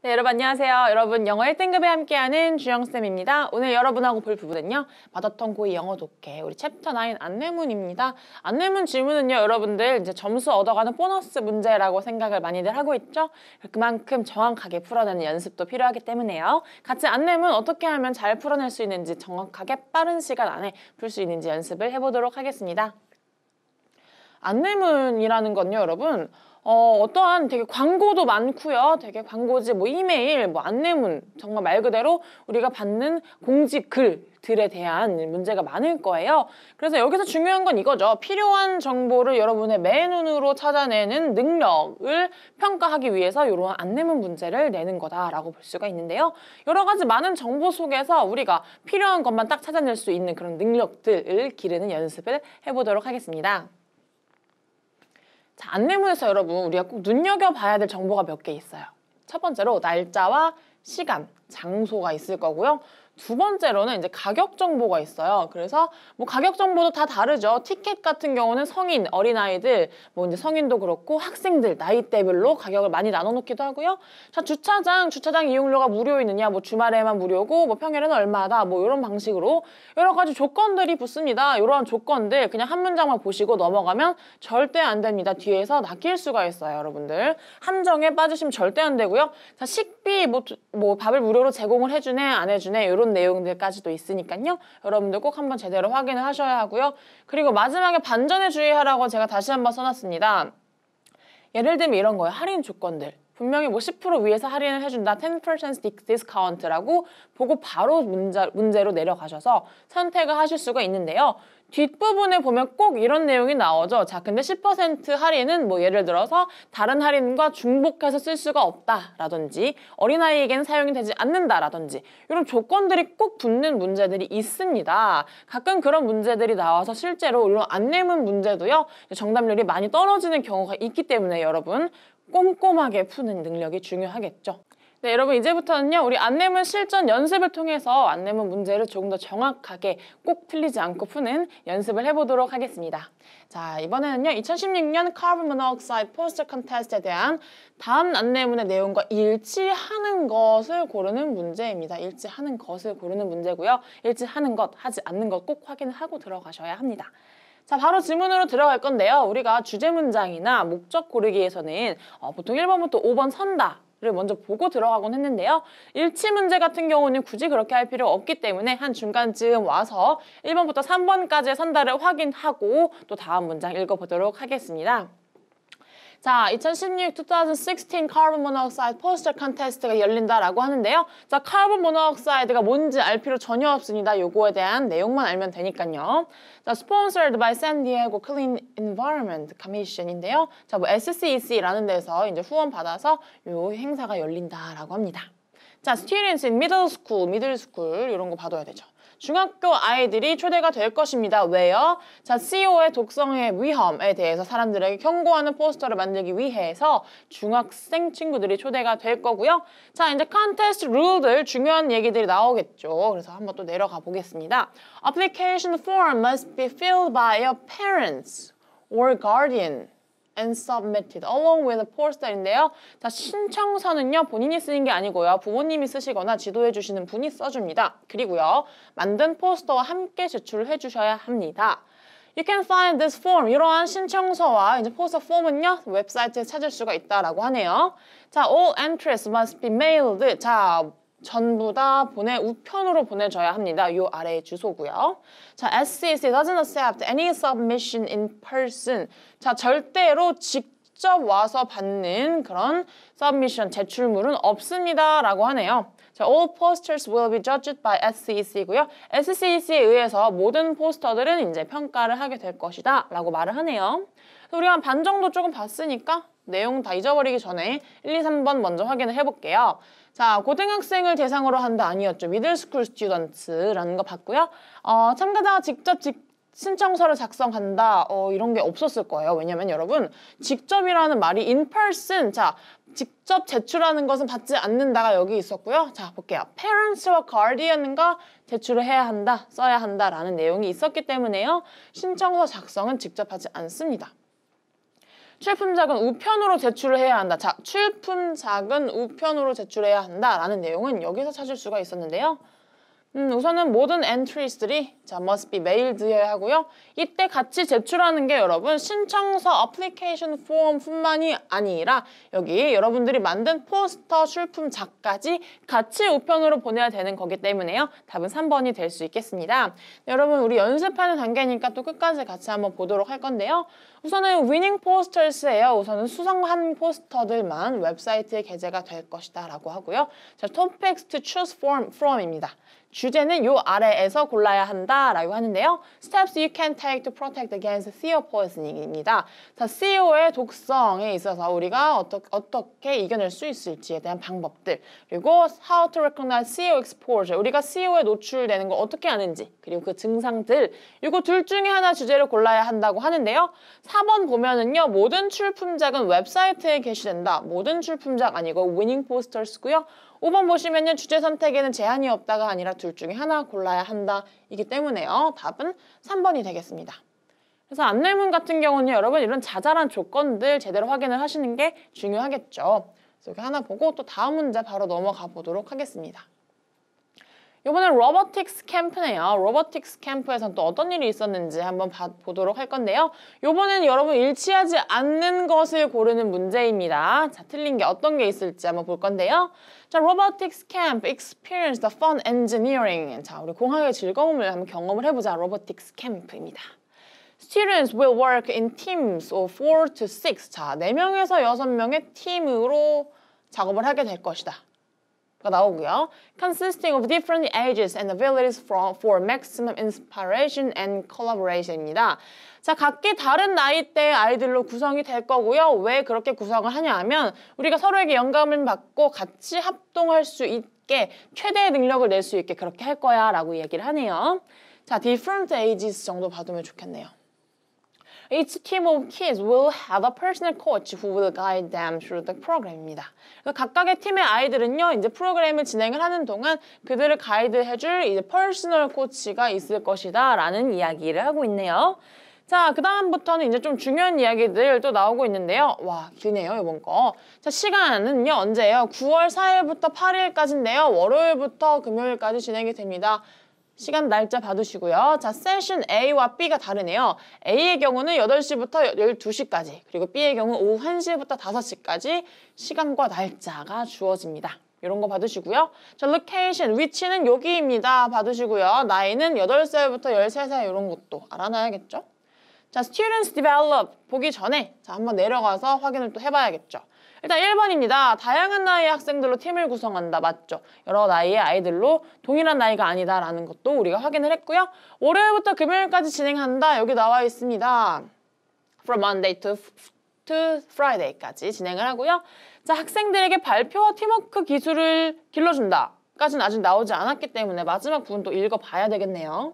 네, 여러분 안녕하세요. 여러분 영어 1등급에 함께하는 주영쌤입니다. 오늘 여러분하고 볼 부분은요. 마더텅 고2 영어 독해 우리 챕터 9 안내문입니다. 안내문 질문은요. 여러분들 이제 점수 얻어가는 보너스 문제라고 생각을 많이들 하고 있죠. 그만큼 정확하게 풀어내는 연습도 필요하기 때문에요. 같이 안내문 어떻게 하면 잘 풀어낼 수 있는지 정확하게 빠른 시간 안에 풀 수 있는지 연습을 해보도록 하겠습니다. 안내문이라는 건요, 여러분. 어떠한 되게 광고도 많고요. 되게 광고지, 이메일, 안내문, 정말 말 그대로 우리가 받는 공지 글들에 대한 문제가 많을 거예요. 그래서 여기서 중요한 건 이거죠. 필요한 정보를 여러분의 맨눈으로 찾아내는 능력을 평가하기 위해서 이런 안내문 문제를 내는 거다라고 볼 수가 있는데요. 여러 가지 많은 정보 속에서 우리가 필요한 것만 딱 찾아낼 수 있는 그런 능력들을 기르는 연습을 해보도록 하겠습니다. 자, 안내문에서 여러분 우리가 꼭 눈여겨봐야 될 정보가 몇 개 있어요. 첫 번째로 날짜와 시간, 장소가 있을 거고요. 두 번째로는 이제 가격 정보가 있어요. 그래서 가격 정보도 다 다르죠. 티켓 같은 경우는 성인, 어린아이들, 이제 성인도 그렇고 학생들, 나이대별로 가격을 많이 나눠놓기도 하고요. 자, 주차장 이용료가 무료이느냐, 주말에만 무료고, 평일에는 얼마다, 이런 방식으로 여러 가지 조건들이 붙습니다. 이런 조건들 그냥 한 문장만 보시고 넘어가면 절대 안 됩니다. 뒤에서 낚일 수가 있어요, 여러분들. 함정에 빠지시면 절대 안 되고요. 자, 식비, 밥을 무료로 제공을 해주네, 안 해주네, 이런 내용들까지도 있으니까요. 여러분들 꼭 한번 제대로 확인을 하셔야 하고요. 그리고 마지막에 반전에 주의하라고 제가 다시 한번 써놨습니다. 예를 들면 이런 거예요. 할인 조건들. 분명히 10% 위에서 할인을 해준다. 10% 디스카운트라고 보고 바로 문제로 내려가셔서 선택을 하실 수가 있는데요. 뒷부분에 보면 꼭 이런 내용이 나오죠. 자, 근데 10% 할인은 예를 들어서 다른 할인과 중복해서 쓸 수가 없다라든지 어린아이에게는 사용이 되지 않는다라든지 이런 조건들이 꼭 붙는 문제들이 있습니다. 가끔 그런 문제들이 나와서 실제로 이런 안내문 문제도요. 정답률이 많이 떨어지는 경우가 있기 때문에 여러분 꼼꼼하게 푸는 능력이 중요하겠죠. 네, 여러분 이제부터는요. 우리 안내문 실전 연습을 통해서 안내문 문제를 조금 더 정확하게 꼭 틀리지 않고 푸는 연습을 해보도록 하겠습니다. 자, 이번에는요. 2016년 Carbon Monoxide Poster Contest에 대한 다음 안내문의 내용과 일치하는 것을 고르는 문제입니다. 일치하는 것을 고르는 문제고요. 일치하는 것, 하지 않는 것 꼭 확인을 하고 들어가셔야 합니다. 자, 바로 질문으로 들어갈 건데요. 우리가 주제 문장이나 목적 고르기에서는 보통 1번부터 5번 선다. 를 먼저 보고 들어가곤 했는데요. 일치 문제 같은 경우는 굳이 그렇게 할 필요 없기 때문에 한 중간쯤 와서 1번부터 3번까지의 선다를 확인하고 또 다음 문장 읽어보도록 하겠습니다. 자, 2016 Carbon Monoxide Poster Contest가 열린다라고 하는데요. 자, 카본 모노옥사이드가 뭔지 알 필요 전혀 없습니다. 요거에 대한 내용만 알면 되니까요. 자, Sponsored by San Diego Clean Environment Commission인데요. 자, SCEC라는 데서 이제 후원 받아서 요 행사가 열린다라고 합니다. 자, Students in Middle School 이런 거 봐둬야 되죠. 중학교 아이들이 초대가 될 것입니다. 왜요? 자, CO의 독성의 위험에 대해서 사람들에게 경고하는 포스터를 만들기 위해서 중학생 친구들이 초대가 될 거고요. 자, 이제 컨테스트 룰들 중요한 얘기들이 나오겠죠. 그래서 한번 또 내려가 보겠습니다. Application form must be filled by your parents or guardian and submitted along with a poster인데요. 자, 신청서는요. 본인이 쓰는 게 아니고요. 부모님이 쓰시거나 지도해 주시는 분이 써줍니다. 그리고요. 만든 포스터와 함께 제출을 해주셔야 합니다. You can find this form. 이러한 신청서와 이제 포스터 폼은요. 웹사이트에 찾을 수가 있다라고 하네요. 자, all entries must be mailed. 자, 전부 다 우편으로 보내줘야 합니다. 요 아래의 주소고요. 자, SCC doesn't accept any submission in person. 자, 절대로 직접 와서 받는 그런 submission, 제출물은 없습니다. 라고 하네요. 자, all posters will be judged by SCC고요. SCC에 의해서 모든 포스터들은 이제 평가를 하게 될 것이다. 라고 말을 하네요. 우리가 반 정도 조금 봤으니까 내용 다 잊어버리기 전에 1, 2, 3번 먼저 확인을 해볼게요. 자, 고등학생을 대상으로 한다 아니었죠. Middle School Students라는 거 봤고요. 참가자가 직접 신청서를 작성한다. 이런 게 없었을 거예요. 왜냐면 여러분 직접이라는 말이 in person. 자, 직접 제출하는 것은 받지 않는다가 여기 있었고요. 자, 볼게요. Parents와 Guardian과 제출을 해야 한다, 써야 한다라는 내용이 있었기 때문에요. 신청서 작성은 직접 하지 않습니다. 출품작은 우편으로 제출을 해야 한다. 자, 출품작은 우편으로 제출해야 한다라는 내용은 여기서 찾을 수가 있었는데요. 우선은 모든 엔트리스들이 must be mailed여야 하고요. 이때 같이 제출하는 게 여러분 신청서 application form뿐만이 아니라 여기 여러분들이 만든 포스터 출품작까지 같이 우편으로 보내야 되는 거기 때문에요. 답은 3번이 될 수 있겠습니다. 여러분 우리 연습하는 단계니까 또 끝까지 같이 한번 보도록 할 건데요. 우선은 winning posters예요. 우선은 수상한 포스터들만 웹사이트에 게재가 될 것이다 라고 하고요. 자, topics to choose from입니다. 주제는 요 아래에서 골라야 한다라고 하는데요. Steps you can take to protect against theo poisoning입니다. 자, CEO의 독성에 있어서 우리가 어떻게 이겨낼 수 있을지에 대한 방법들, 그리고 how to recognize CEO exposure, 우리가 CEO에 노출되는 거 어떻게 아는지, 그리고 그 증상들, 이거 둘 중에 하나 주제를 골라야 한다고 하는데요. 4번 보면은요, 모든 출품작은 웹사이트에 게시된다. 모든 출품작 아니고 winning posters고요. 5번 보시면요. 주제 선택에는 제한이 없다가 아니라 둘 중에 하나 골라야 한다. 이기 때문에요. 답은 3번이 되겠습니다. 그래서 안내문 같은 경우는 여러분 이런 자잘한 조건들 제대로 확인을 하시는 게 중요하겠죠. 그래서 여기 하나 보고 또 다음 문제 바로 넘어가 보도록 하겠습니다. 이번엔 로보틱스 캠프네요. 로보틱스 캠프에서는 또 어떤 일이 있었는지 한번 보도록 할 건데요. 이번에는 여러분 일치하지 않는 것을 고르는 문제입니다. 자, 틀린 게 어떤 게 있을지 한번 볼 건데요. 자, robotics camp experience the fun engineering. 자, 우리 공학의 즐거움을 한번 경험을 해보자. robotics camp입니다. Students will work in teams of 4 to 6. 자, 4명에서 6명의 팀으로 작업을 하게 될 것이다. 가 나오고요. Consisting of different ages and abilities for maximum inspiration and collaboration입니다. 자, 각기 다른 나이대의 아이들로 구성이 될 거고요. 왜 그렇게 구성을 하냐 하면 우리가 서로에게 영감을 받고 같이 합동할 수 있게 최대의 능력을 낼 수 있게 그렇게 할 거야 라고 얘기를 하네요. 자, different ages 정도 받으면 좋겠네요. Each team of kids will have a personal coach who will guide them through the program입니다. 각각의 팀의 아이들은요, 이제 프로그램을 진행을 하는 동안 그들을 가이드해줄 이제 퍼스널 코치가 있을 것이다 라는 이야기를 하고 있네요. 자, 그 다음부터는 이제 좀 중요한 이야기들 또 나오고 있는데요. 와, 길네요, 이번 거. 자, 시간은요, 언제예요? 9월 4일부터 8일까지인데요. 월요일부터 금요일까지 진행이 됩니다. 시간 날짜 받으시고요. 자, 세션 A와 B가 다르네요. A의 경우는 8시부터 12시까지, 그리고 B의 경우 오후 1시부터 5시까지 시간과 날짜가 주어집니다. 이런 거 받으시고요. 자, location, 위치는 여기입니다. 받으시고요. 나이는 8살부터 13살 이런 것도 알아놔야겠죠. 자, students develop 보기 전에 자, 한번 내려가서 확인을 또 해봐야겠죠. 일단 1번입니다. 다양한 나이의 학생들로 팀을 구성한다. 맞죠? 여러 나이의 아이들로 동일한 나이가 아니다라는 것도 우리가 확인을 했고요. 월요일부터 금요일까지 진행한다. 여기 나와 있습니다. From Monday to Friday까지 진행을 하고요. 자, 학생들에게 발표와 팀워크 기술을 길러준다. 까지는 아직 나오지 않았기 때문에 마지막 부분 또 읽어봐야 되겠네요.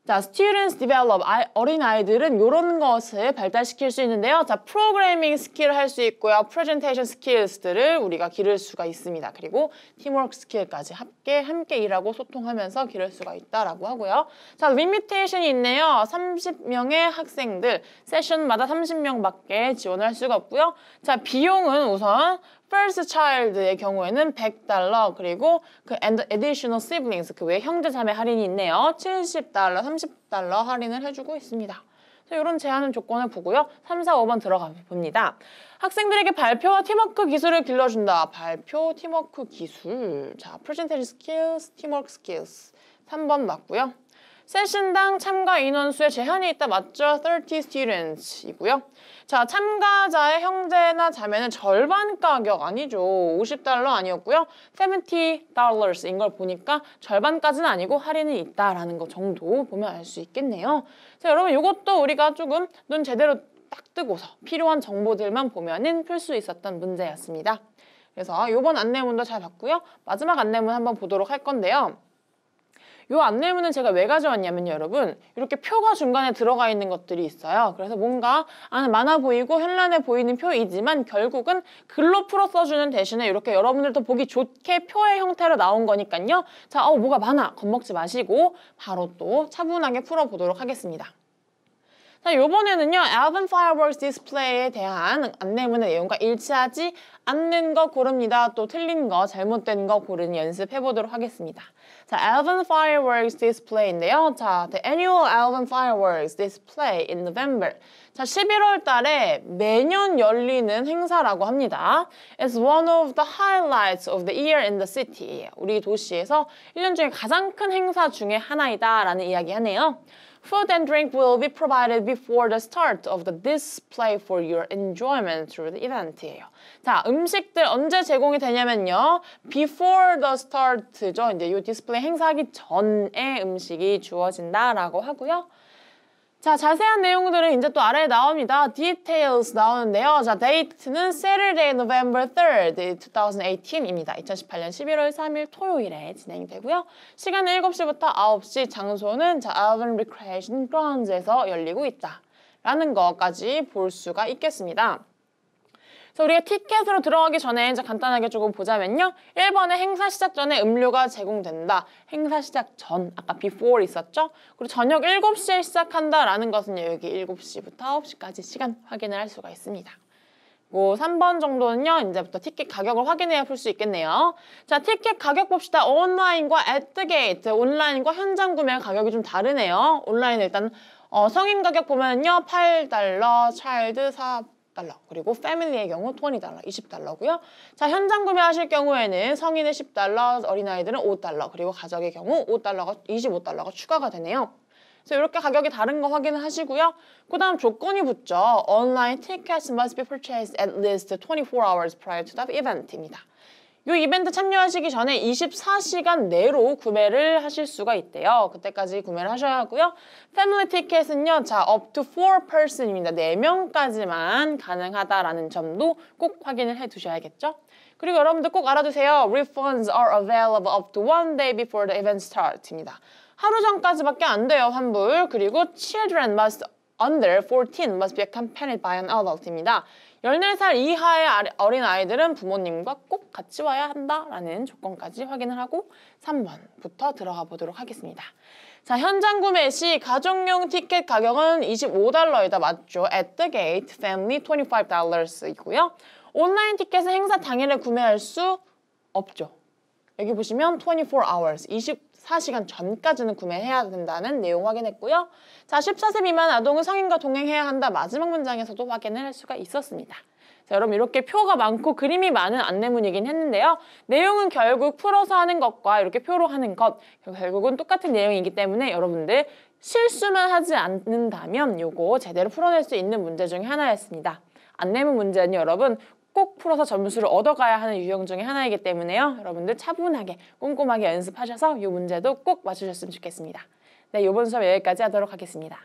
자, students develop, 어린아이들은 이런 것을 발달시킬 수 있는데요. 자, 프로그래밍 스킬을 할 수 있고요. 프레젠테이션 스킬들을 우리가 기를 수가 있습니다. 그리고 팀워크 스킬까지 함께 일하고 소통하면서 기를 수가 있다라고 하고요. 자, 리미테이션이 있네요. 30명의 학생들, 세션마다 30명밖에 지원할 수가 없고요. 자, 비용은 우선 First child의 경우에는 $100, 그리고 그 additional siblings, 그 외에 형제자매 할인이 있네요. $70, $30 할인을 해주고 있습니다. 이런 제한 조건을 보고요. 3, 4, 5번 들어가 봅니다. 학생들에게 발표와 팀워크 기술을 길러준다. 발표, 팀워크 기술. 자, presentation skills, teamwork skills. 3번 맞고요. 세션당 참가 인원수에 제한이 있다. 맞죠? 30 students 이고요. 자, 참가자의 형제나 자매는 절반 가격 아니죠. $50 아니었고요. $70인 걸 보니까 절반까지는 아니고 할인이 있다라는 거 정도 보면 알 수 있겠네요. 자, 여러분 이것도 우리가 조금 눈 제대로 딱 뜨고서 필요한 정보들만 보면은 풀 수 있었던 문제였습니다. 그래서 이번 안내문도 잘 봤고요. 마지막 안내문 한번 보도록 할 건데요. 이 안내문은 제가 왜 가져왔냐면요, 여러분. 이렇게 표가 중간에 들어가 있는 것들이 있어요. 그래서 뭔가 많아 보이고 현란해 보이는 표이지만 결국은 글로 풀어 써주는 대신에 이렇게 여러분들도 보기 좋게 표의 형태로 나온 거니까요. 자, 뭐가 많아. 겁먹지 마시고 바로 또 차분하게 풀어보도록 하겠습니다. 자, 요번에는요, Alvin Fireworks Display에 대한 안내문의 내용과 일치하지 않는 거 고릅니다. 또 틀린 거, 잘못된 거 고르는 연습해 보도록 하겠습니다. 자, Alvin Fireworks Display인데요. 자, The Annual Alvin Fireworks Display in November. 자, 11월 달에 매년 열리는 행사라고 합니다. It's one of the highlights of the year in the city. 우리 도시에서 1년 중에 가장 큰 행사 중에 하나이다 라는 이야기 하네요. Food and drink will be provided before the start of the display for your enjoyment through the event이에요. 자, 음식들 언제 제공이 되냐면요. Before the start죠. 이제 이 디스플레이 행사하기 전에 음식이 주어진다라고 하고요. 자, 자세한 내용들은 이제 또 아래에 나옵니다. Details 나오는데요. 자, 데이트는 Saturday, November 3rd, 2018입니다. 2018년 11월 3일 토요일에 진행이 되고요. 시간은 7시부터 9시, 장소는 자, Alvin Recreation Grounds에서 열리고 있다. 라는 것까지 볼 수가 있겠습니다. 그래서 우리가 티켓으로 들어가기 전에 이제 간단하게 조금 보자면요. 1번에 행사 시작 전에 음료가 제공된다. 행사 시작 전, 아까 before 있었죠? 그리고 저녁 7시에 시작한다라는 것은 여기 7시부터 9시까지 시간 확인을 할 수가 있습니다. 뭐 3번 정도는요. 이제부터 티켓 가격을 확인해야 풀 수 있겠네요. 자, 티켓 가격 봅시다. 온라인과 at the gate, 온라인과 현장 구매 가격이 좀 다르네요. 온라인 일단 성인 가격 보면요. $8, 차일드 4달러, 그리고 패밀리의 경우 $20, 20달러고요. 자, 현장 구매하실 경우에는 성인은 $10, 어린아이들은 $5, 그리고 가족의 경우 $25가 추가가 되네요. 그래서 이렇게 가격이 다른 거 확인을 하시고요. 그 다음 조건이 붙죠. Online tickets must be purchased at least 24 hours prior to the event입니다. 이 이벤트 참여하시기 전에 24시간 내로 구매를 하실 수가 있대요. 그때까지 구매를 하셔야 하고요. 패밀리 티켓은요. 자, up to 4person입니다. 4명까지만 가능하다라는 점도 꼭 확인을 해 두셔야겠죠. 그리고 여러분들 꼭 알아두세요. Refunds are available up to one day before the event start입니다. 하루 전까지밖에 안 돼요, 환불. 그리고 children must under 14 must be accompanied by an adult입니다. 14살 이하의 어린 아이들은 부모님과 꼭 같이 와야 한다라는 조건까지 확인을 하고 3번부터 들어가 보도록 하겠습니다. 자, 현장 구매 시 가족용 티켓 가격은 $25이다. 맞죠? At the gate, family $25이고요. 온라인 티켓은 행사 당일에 구매할 수 없죠. 여기 보시면 24 hours, 24시간 전까지는 구매해야 된다는 내용 확인했고요. 자, 14세 미만 아동은 성인과 동행해야 한다. 마지막 문장에서도 확인을 할 수가 있었습니다. 자, 여러분 이렇게 표가 많고 그림이 많은 안내문이긴 했는데요. 내용은 결국 풀어서 하는 것과 이렇게 표로 하는 것, 결국은 똑같은 내용이기 때문에 여러분들 실수만 하지 않는다면 요거 제대로 풀어낼 수 있는 문제 중에 하나였습니다. 안내문 문제는 여러분 꼭 풀어서 점수를 얻어가야 하는 유형 중에 하나이기 때문에요. 여러분들 차분하게 꼼꼼하게 연습하셔서 이 문제도 꼭 맞추셨으면 좋겠습니다. 네, 이번 수업 여기까지 하도록 하겠습니다.